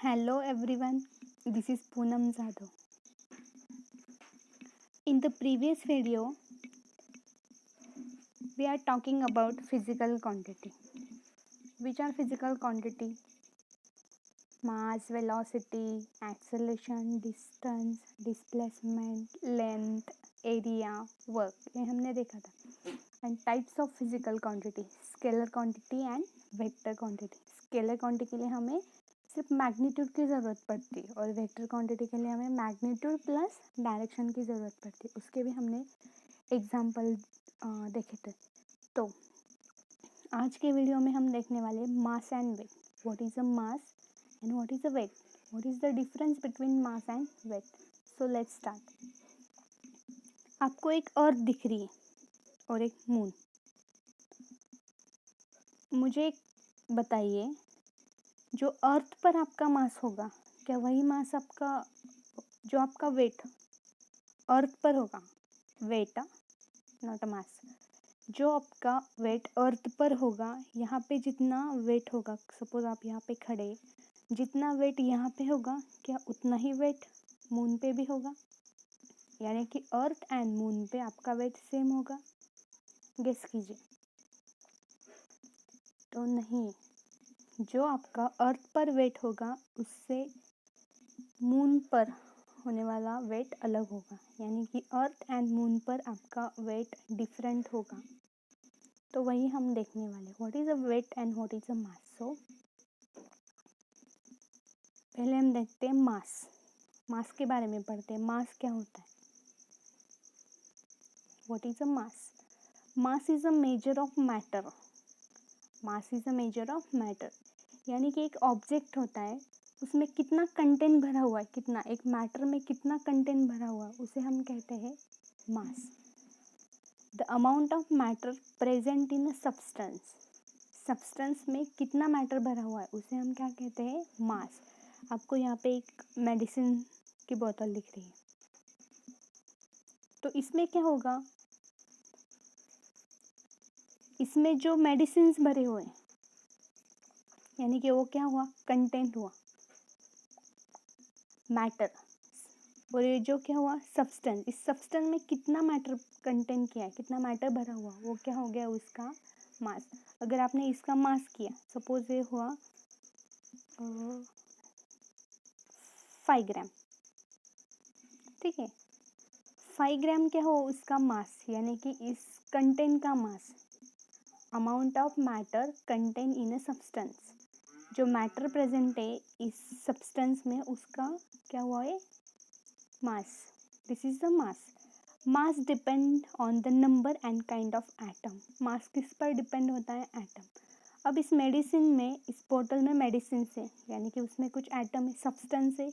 Hello everyone, this is Poonam Jadhav. In the previous video, we are talking about physical quantity. Which are physical quantity? Mass, velocity, acceleration, distance, displacement, length, area, work. ये हमने देखा था. And types of physical quantity, scalar quantity and vector quantity. Scalar quantity के लिए हमें सिर्फ magnitude की ज़रूरत पड़ती है और वेक्टर क्वांटिटी के लिए हमें मैग्नीट्यूड प्लस डायरेक्शन की ज़रूरत पड़ती है. उसके भी हमने एग्जाम्पल देखे थे. तो आज के वीडियो में हम देखने वाले mass and weight. What is a mass and what is a weight, what is the difference between mass and weight. So let's start. आपको एक अर्थ दिख रही है और एक मून. मुझे बताइए, जो अर्थ पर आपका मास होगा, क्या वही मास आपका जो आपका वेट अर्थ पर होगा? वेट, नॉट अ मास. जो आपका वेट अर्थ पर होगा, यहाँ पे जितना वेट होगा, सपोज आप यहाँ पे खड़े, जितना वेट यहाँ पे होगा, क्या उतना ही वेट मून पे भी होगा? यानी कि अर्थ एंड मून पे आपका वेट सेम होगा? गेस कीजिए. तो नहीं, जो आपका अर्थ पर वेट होगा उससे मून पर होने वाला वेट अलग होगा. यानी कि अर्थ एंड मून पर आपका वेट डिफरेंट होगा. तो वही हम देखने वाले. What is a weight and what is a mass. So पहले हम देखते हैं मास. मास के बारे में पढ़ते हैं. मास क्या होता है? What is a mass? Mass is a measure of matter. Mass is a measure of matter. यानी कि एक ऑब्जेक्ट होता है, उसमें कितना कंटेंट भरा हुआ है, कितना एक मैटर में कितना कंटेंट भरा हुआ है, उसे हम कहते हैं mass. The amount of matter present in a substance. Substance में कितना मैटर भरा हुआ है, उसे हम क्या कहते हैं? मास. आपको यहाँ पे एक मेडिसिन की बोतल दिख रही है, तो इसमें क्या होगा? इसमें जो मेडिसिन भरे हुए हैं, यानी कि वो क्या हुआ? कंटेंट हुआ, मैटर. और ये जो क्या हुआ? सब्सटेंस. इस सब्सटेंस में कितना मैटर कंटेंट किया है, कितना मैटर भरा हुआ, वो क्या हो गया? उसका मास. अगर आपने इसका मास किया, सपोज ये हुआ 5 ग्राम. ठीक है, 5 ग्राम क्या हो? उसका मास, यानी कि इस कंटेंट का mass. Amount of matter content in a substance. जो मैटर प्रेजेंट है इस सब्सटेंस में, उसका क्या हुआ है? Mass. This is the mass. Mass depend on the number and kind of atom. Mass किस पर डिपेंड होता है? एटम. अब इस मेडिसिन में, इस बोतल में मेडिसिन है, यानी कि उसमें कुछ एटम है, सब्सटेंस है,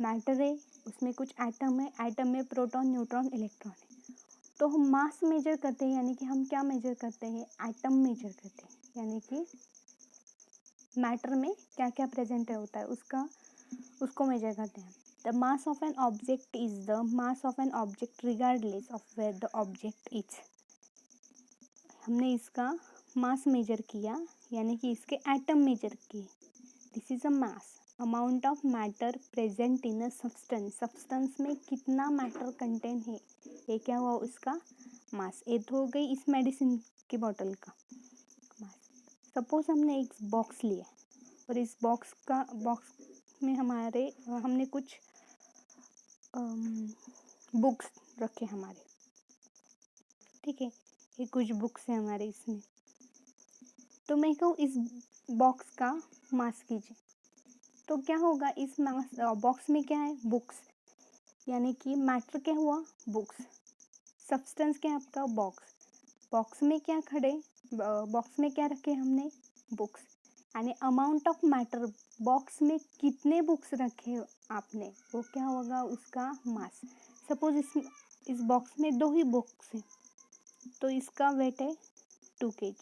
मैटर है, उसमें कुछ एटम है, एटम में प्रोटॉन, न्यूट्रॉन, इलेक्ट्रॉन है. तो हम मास मेजर करते हैं, यानी कि हम क्या मेजर करते हैं? एटम मेजर करते हैं. यानी कि मैटर में क्या क्या प्रेजेंट होता है, उसको मेजर करते हैं. The mass of an object is the mass of an object regardless of where the object is. हमने इसका मास मेजर किया, यानी कि इसके एटम मेजर किए. This is a mass. Amount of matter present in a substance. Substance में कितना matter content है, ये क्या हुआ? उसका मास. ये तो हो गई इस मेडिसिन की बोतल का मास. सपोज हमने एक बॉक्स लिया और इस बॉक्स में हमने कुछ बुक्स रखे हमारे. ठीक है, ये कुछ बुक्स है हमारे इसमें. तो मैं कहूँ इस बॉक्स का मास कीजिए, तो क्या होगा? इस मास बॉक्स में क्या है? बुक्स. यानी कि मैटर क्या हुआ? बुक्स. सब्सटेंस क्या है आपका? बॉक्स. बॉक्स में क्या खड़े? बॉक्स में क्या रखे हमने? बुक्स. यानी अमाउंट ऑफ मैटर, बॉक्स में कितने बुक्स रखे आपने, वो क्या होगा? उसका मास. सपोज इस बॉक्स में 2 ही बुक्स हैं, तो इसका वेट है 2 kg.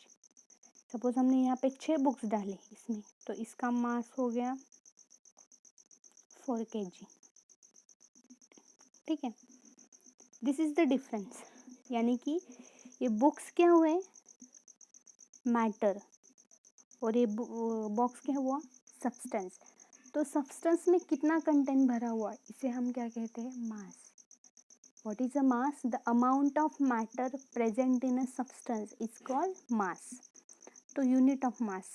सपोज हमने यहाँ पे 6 बुक्स डाले इसमें, तो इसका मास हो गया 4 kg. ठीक है, दिस इज द डिफरेंस. यानी कि ये बुक्स क्या हुए? मैटर. और ये बॉक्स क्या हुआ? सब्सटेंस. तो सब्सटेंस में कितना कंटेंट भरा हुआ है, इसे हम क्या कहते हैं, मास. What is a mass? The amount of matter present in a substance is called mass. तो unit of mass,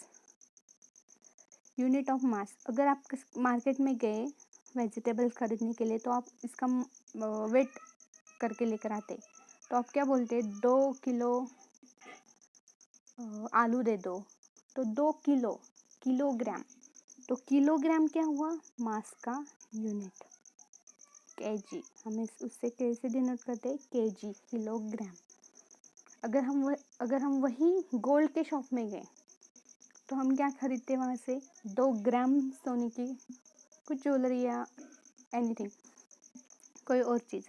unit of मास. अगर आप मार्केट में गए वेजिटेबल खरीदने के लिए तो आप इसका वेट करके लेकर आते, तो आप क्या बोलते, 2 किलो आलू दे दो, तो 2 किलो, किलोग्राम. तो किलोग्राम क्या हुआ, मास का यूनिट. केजी, हम उससे कैसे डिनोट करते हैं, केजी, किलोग्राम. अगर हम वही गोल्ड के शॉप में गए तो हम क्या खरीदते वहाँ से, 2 ग्राम सोने की कुछ ज्वेलरी या एनीथिंग, कोई और चीज़.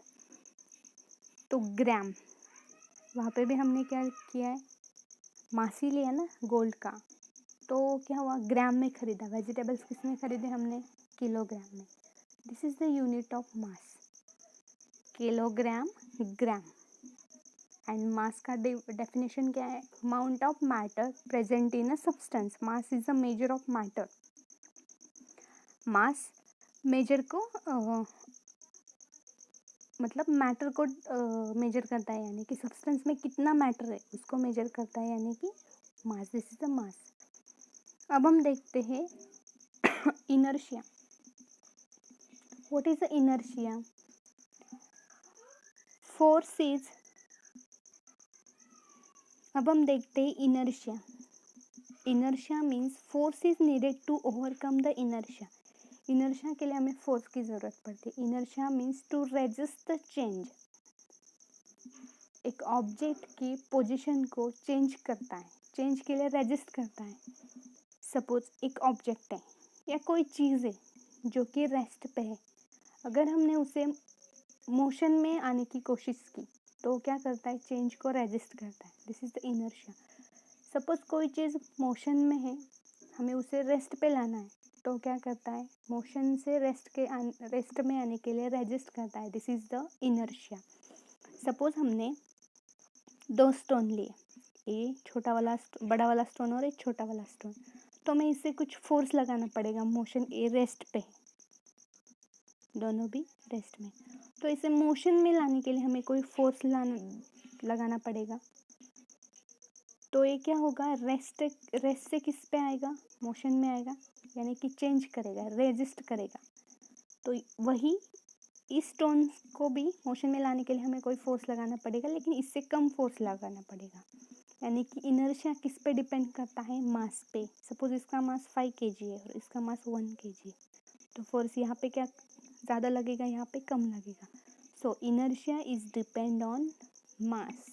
तो ग्राम, वहाँ पे भी हमने क्या किया है, मास ही लिया ना गोल्ड का. तो क्या हुआ, ग्राम में खरीदा. वेजिटेबल्स किस में खरीदे हमने, किलोग्राम में. This is the unit of mass, kilogram, gram. And mass का डेफिनेशन क्या है, amount of matter present in a substance. Mass is a measure of matter. Mass measure को मतलब मैटर को मेजर करता है, यानी कि सब्सटेंस में कितना मैटर है उसको मेजर करता है, यानी कि mass. This is the mass. अब हम देखते हैं inertia. What is the inertia, force is. अब हम देखते हैं inertia. Inertia means force is needed to overcome the inertia. Inertia के लिए हमें फोर्स की जरूरत पड़ती है. Inertia means to resist the change. एक ऑब्जेक्ट की पोजीशन को चेंज करता है, चेंज के लिए रेजिस्ट करता है. सपोज एक ऑब्जेक्ट है या कोई चीज़ है जो कि रेस्ट पे है, अगर हमने उसे मोशन में आने की कोशिश की तो क्या करता है, चेंज को रेजिस्ट करता है. This is the inertia. Suppose कोई चीज़ मोशन में है, हमें उसे रेस्ट पे लाना है, तो क्या करता है, मोशन से रेस्ट में आने के लिए रेजिस्ट करता है. This is the inertia. Suppose हमने 2 स्टोन लिए, ये छोटा वाला बड़ा वाला स्टोन और एक छोटा वाला स्टोन, तो हमें इससे कुछ फोर्स लगाना पड़ेगा. मोशन ए रेस्ट पे, दोनों भी रेस्ट में, तो इसे मोशन में लाने के लिए हमें कोई फोर्स लगाना पड़ेगा. तो ये क्या होगा, रेस्ट से किस पे आएगा, मोशन में आएगा, यानी कि चेंज करेगा, रेजिस्ट करेगा. तो वही इस स्टोन को भी मोशन में लाने के लिए हमें कोई फोर्स लगाना पड़ेगा, लेकिन इससे कम फोर्स लगाना पड़ेगा. यानी कि इनर्शिया किस पे डिपेंड करता है, मास पे. सपोज इसका मास 5 kg है और इसका मास 1 kg है, तो फोर्स यहाँ पे क्या ज़्यादा लगेगा, यहाँ पे कम लगेगा. So inertia is depend on mass,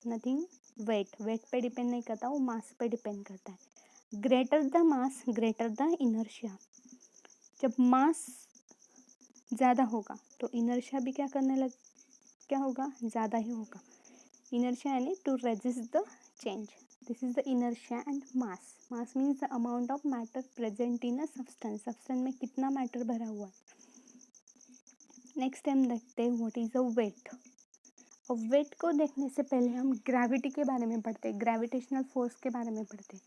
nothing weight. Weight पे डिपेंड नहीं करता, वो मास पे डिपेंड करता है. Greater the mass greater the inertia. जब मास ज़्यादा होगा तो इनर्शिया भी क्या होगा, ज़्यादा ही होगा. इनर्शिया यानी to resist the change. This is the inertia and mass. Mass means the amount of matter present in a substance. Substance में कितना मैटर भरा हुआ है. नेक्स्ट टाइम देखते हैं व्हाट इज अ वेट. और वेट को देखने से पहले हम ग्रेविटी के बारे में पढ़ते हैं, ग्रेविटेशनल फोर्स के बारे में पढ़ते हैं.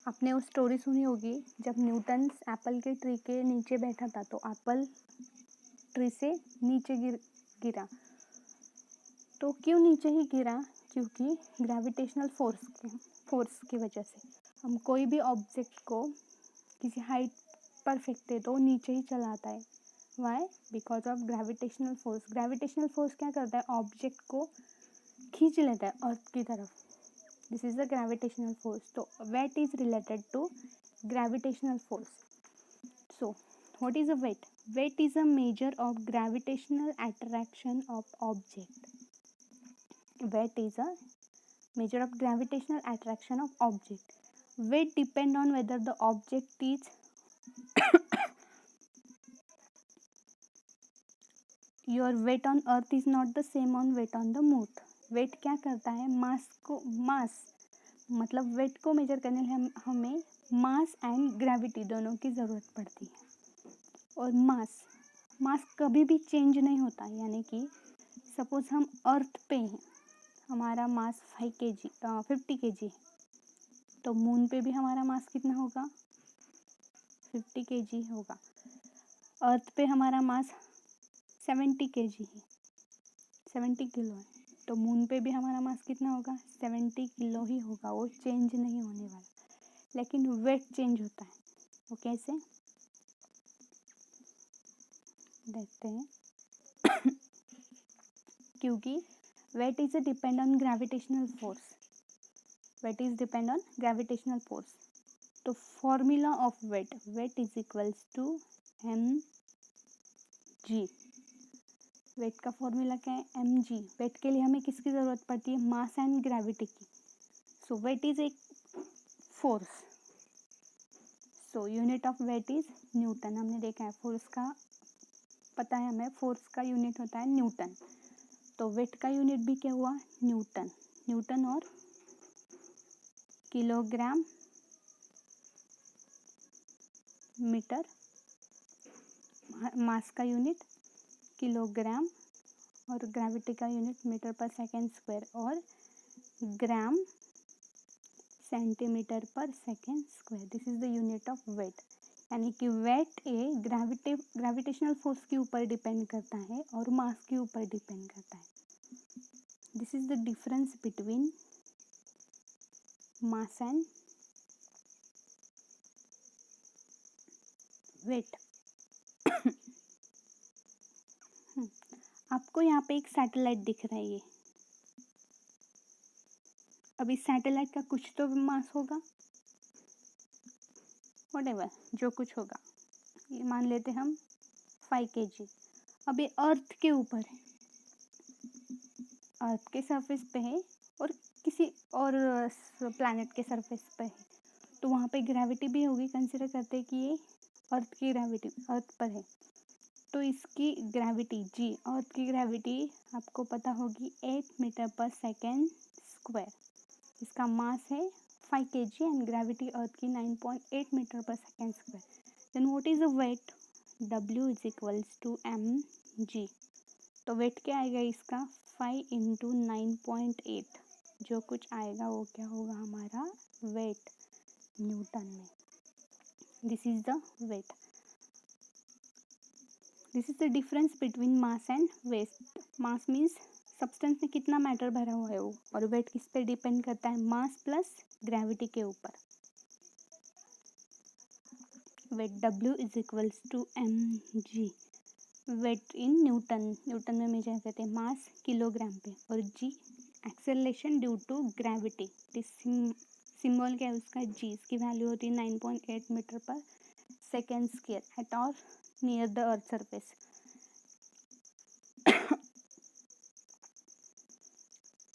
आपने वो स्टोरी सुनी होगी, जब न्यूटन एप्पल के ट्री के नीचे बैठा था तो एप्पल ट्री से नीचे गिरा. तो क्यों नीचे ही गिरा, क्योंकि ग्रेविटेशनल फोर्स की वजह से. हम कोई भी ऑब्जेक्ट को किसी हाइट पर फेंकते तो नीचे ही चला आता है. Why, because of gravitational force. Gravitational force क्या करता है, ऑब्जेक्ट को खींच लेता है अर्थ की तरफ. This is the gravitational force. तो weight is related to gravitational force. So what is a weight. Weight is a measure of gravitational attraction of object. Weight is a measure of gravitational attraction of object. Weight depend on whether the object is your weight on earth is not the same on weight on the moon. weight क्या करता है, मास मतलब wait को measure करने के लिए हमें मास and gravity दोनों की ज़रूरत पड़ती है. और मास कभी भी चेंज नहीं होता. यानी कि सपोज हम अर्थ पे हैं, हमारा मास 50 kg है, तो मून पे भी हमारा मास कितना होगा, 50 kg होगा। अर्थ पे हमारा मास 70 kg है, 70 किलो है, तो मून पे भी हमारा मास कितना होगा? 70 किलो ही होगा, वो चेंज नहीं होने वाला। लेकिन वेट चेंज होता है, वो कैसे देखते हैं। क्योंकि weight is depend on gravitational force, weight is depend on gravitational force. तो formula of weight, weight is equals to M G. Weight का फॉर्मूला क्या है? M G. वेट के लिए हमें किसकी ज़रूरत पड़ती है? मास एंड ग्रेविटी की। सो वेट इज एक force, so unit of weight is newton. हमने देखा है फोर्स का, पता है हमें फोर्स का यूनिट होता है न्यूटन। तो वेट का यूनिट भी क्या हुआ? न्यूटन। न्यूटन और किलोग्राम मीटर, मास का यूनिट किलोग्राम और ग्रेविटी का यूनिट मीटर पर सेकेंड स्क्वायर और ग्राम सेंटीमीटर पर second square. This is the unit of weight. यानी कि वेट ग्रेविटेशनल फोर्स के ऊपर डिपेंड करता है और मास के ऊपर डिपेंड करता है। This is the difference between mass and weight. आपको यहाँ पे एक सैटेलाइट दिख रहा है ये। अब इस सैटेलाइट का कुछ तो मास होगा, व्हाटएवर जो कुछ होगा, ये मान लेते हम 5 kg। अब ये अर्थ के ऊपर है, अर्थ के सरफेस पे है और किसी और प्लैनेट के सरफेस पे है, तो वहाँ पे ग्रेविटी भी होगी। कंसिडर करते हैं कि ये अर्थ की ग्रेविटी अर्थ पर है, तो इसकी ग्रेविटी जी, अर्थ की ग्रेविटी आपको पता होगी 8 मीटर पर सेकेंड स्क्वायर। इसका मास है 5 kg एंड ग्रेविटी अर्थ की 9.8 मीटर पर second square. Then what is the weight? W is equals to M G. तो वेट क्या आएगा इसका? 5 इंटू 9.8, जो कुछ आएगा वो क्या होगा हमारा? वेट न्यूटन में। This is the weight. This is the difference between mass and weight. Mass means substance में कितना मैटर भरा हुआ है वो, और वेट किस पे डिपेंड करता है? मास प्लस ग्रेविटी के ऊपर। Weight W is equals to M G. Weight in newton, newton में मेजर करते हैं मास किलोग्राम पे, और G acceleration due to gravity. Symbol क्या है उसका? जी। इसकी वैल्यू होती है 9.8 मीटर पर सेकेंड स्क्वायर एट और नियर द अर्थ सरफेस।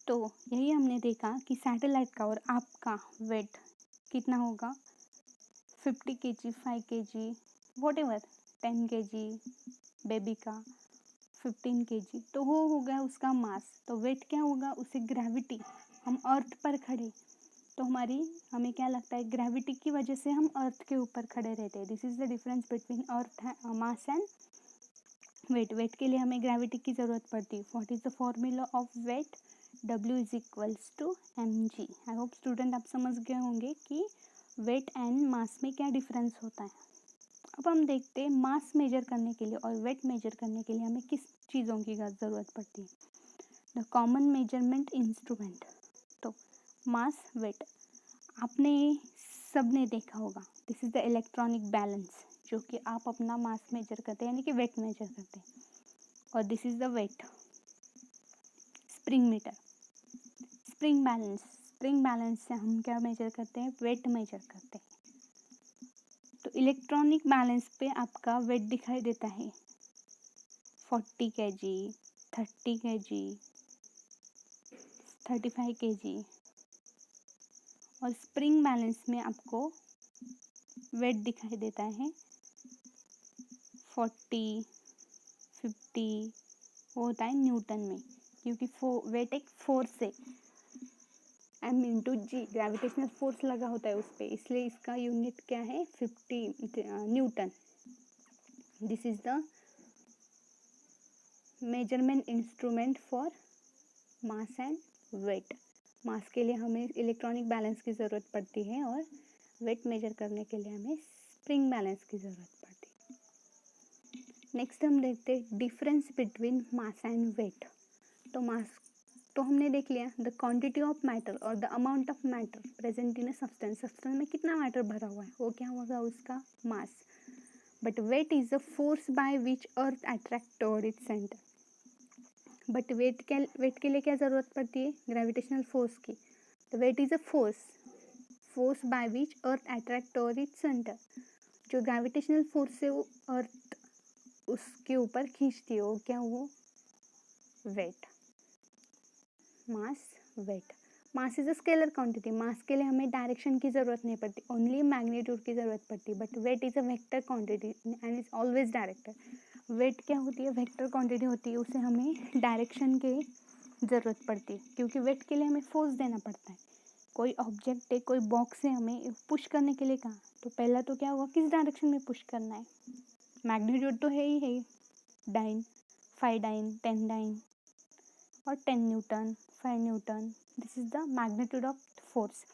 तो यही हमने देखा कि सैटेलाइट का और आपका वेट कितना होगा? 50 kg, 5 kg, whatever, 10 kg baby का, 15 kg, तो वो हो गया उसका मास। तो वेट क्या होगा? उसे ग्रेविटी, हम अर्थ पर खड़े, तो हमें क्या लगता है? ग्रेविटी की वजह से हम अर्थ के ऊपर खड़े रहते हैं। This is the difference between earth mass and weight. Weight के लिए हमें ग्रेविटी की ज़रूरत पड़ती है। What is the formula of weight? W is equals to M G. I hope student आप समझ गए होंगे कि वेट एंड मास में क्या डिफरेंस होता है। अब हम देखते हैं मास मेजर करने के लिए और वेट मेजर करने के लिए हमें किस चीज़ों की ज़रूरत पड़ती है। The common measurement instrument. तो मास, वेट आपने सबने देखा होगा। This is the electronic balance, जो कि आप अपना मास मेजर करते हैं, यानी कि वेट मेजर करते हैं। और this is the weight. Spring meter, spring balance, spring balance से हम क्या मेजर करते हैं? वेट मेजर करते हैं। तो इलेक्ट्रॉनिक बैलेंस पे आपका वेट दिखाई देता है 40 kg, 30 kg, 35 kg, और स्प्रिंग बैलेंस में आपको वेट दिखाई देता है 40, 50, वो होता है न्यूटन में, क्योंकि वेट एक फोर्स है, एम इंटू जी, ग्रेविटेशनल फोर्स लगा होता है उस पर, इसलिए इसका यूनिट क्या है? 50 newton. This is the measurement instrument for mass and weight. Mass के लिए हमें इलेक्ट्रॉनिक बैलेंस की ज़रूरत पड़ती है और वेट मेजर करने के लिए हमें स्प्रिंग बैलेंस की ज़रूरत पड़ती है। नेक्स्ट हम देखते हैं difference between mass and weight. तो मास तो हमने देख लिया द क्वांटिटी ऑफ मैटर और the amount of matter present in a substance. Substance में कितना मैटर भरा हुआ है वो क्या होगा, उसका mass. But weight is the force by which earth attract toward its centre. But weight के लिए क्या ज़रूरत पड़ती है, ग्रेविटेशनल फोर्स की। तो weight is a force by which earth attract toward its center. जो ग्रेविटेशनल फोर्स से वो अर्थ उसके ऊपर खींचती है, वो क्या, वो weight. Mass, weight. Mass is a scalar quantity. Mass के लिए हमें डायरेक्शन की ज़रूरत नहीं पड़ती, ओनली मैग्नीट्यूड की ज़रूरत पड़ती है। But weight is a vector quantity and is always directed. Weight क्या होती है, वेक्टर क्वांटिटी होती है, उसे हमें डायरेक्शन की ज़रूरत पड़ती है, क्योंकि वेट के लिए हमें फोर्स देना पड़ता है। कोई ऑब्जेक्ट है, कोई बॉक्स है, हमें पुश करने के लिए कहा, तो पहला तो क्या होगा, किस डायरेक्शन में पुश करना है। मैग्नीट्यूड तो है ही, dyne, 5 dyne, 10 dyne or 10 Newton, 5 Newton. This is the magnitude of force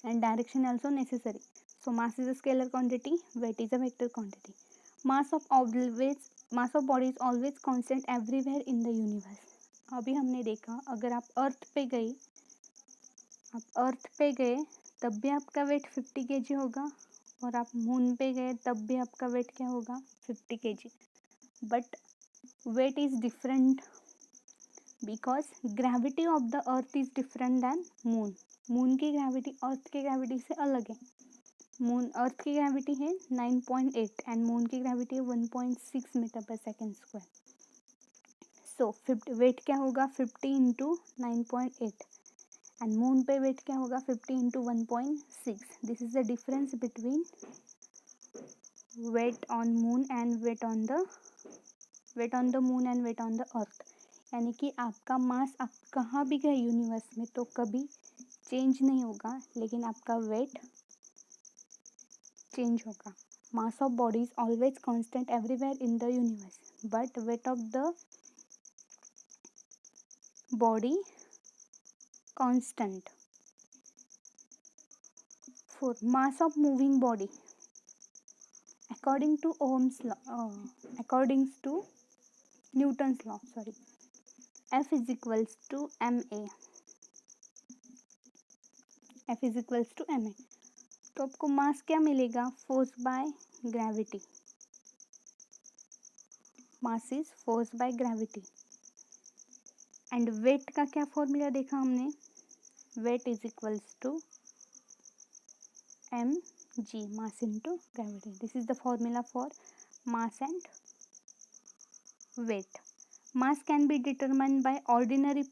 and direction also necessary. So mass is a scalar quantity, weight is a vector quantity. Mass of body is always constant everywhere in the universe. अभी हमने देखा अगर आप अर्थ पे गए तब भी आपका वेट 50 kg होगा, और आप मून पे गए तब भी आपका वेट क्या होगा, 50 kg. But weight is different because gravity of the earth is different than moon. Moon की ग्रेविटी अर्थ की ग्रेविटी से अलग है। अर्थ की ग्रेविटी है 9.8 एंड मून की ग्रेविटी है 1.6 मीटर पर सेकेंड स्क्वायर। सो वेट क्या होगा, 50 इंटू 9.8 एंड मून पे वेट क्या होगा, 50 into 1.6. This is the difference between weight on moon and weight on the moon and weight on the earth. यानी कि आपका मास आप कहाँ भी गए यूनिवर्स में तो कभी चेंज नहीं होगा, लेकिन आपका वेट चेंज होगा। Mass of body is always constant everywhere in the universe, but weight of the body constant. Four, mass of moving body according to Newton's law, F is equals to ma. F is equals to ma. तो आपको mass क्या मिलेगा, force by gravity. Mass is force by gravity. And weight का क्या formula देखा हमने, weight is equals to M G, mass into gravity. This is the formula for mass and weight. Mass can be determined by ordinary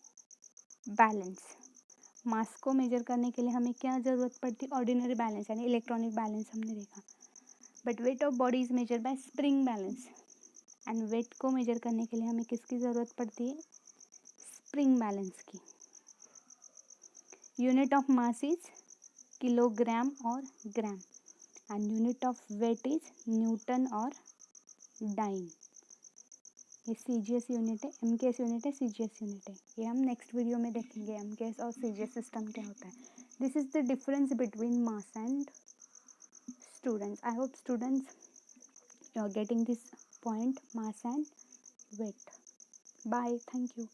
balance. Mass को measure करने के लिए हमें क्या ज़रूरत पड़ती है, ऑर्डिनरी बैलेंस यानी इलेक्ट्रॉनिक बैलेंस हमने देखा। But weight of body is measure by spring balance and weight को मेजर करने के लिए हमें किसकी ज़रूरत पड़ती है, स्प्रिंग बैलेंस की। Unit of mass is kilogram और gram and unit of weight is newton और डाइन। ये CGS यूनिट है, MKS यूनिट है, CGS यूनिट है। ये हम नेक्स्ट वीडियो में देखेंगे MKS और CGS सिस्टम क्या होता है। This is the difference between mass and students. I hope students you are getting this point, mass and weight. Bye, thank you.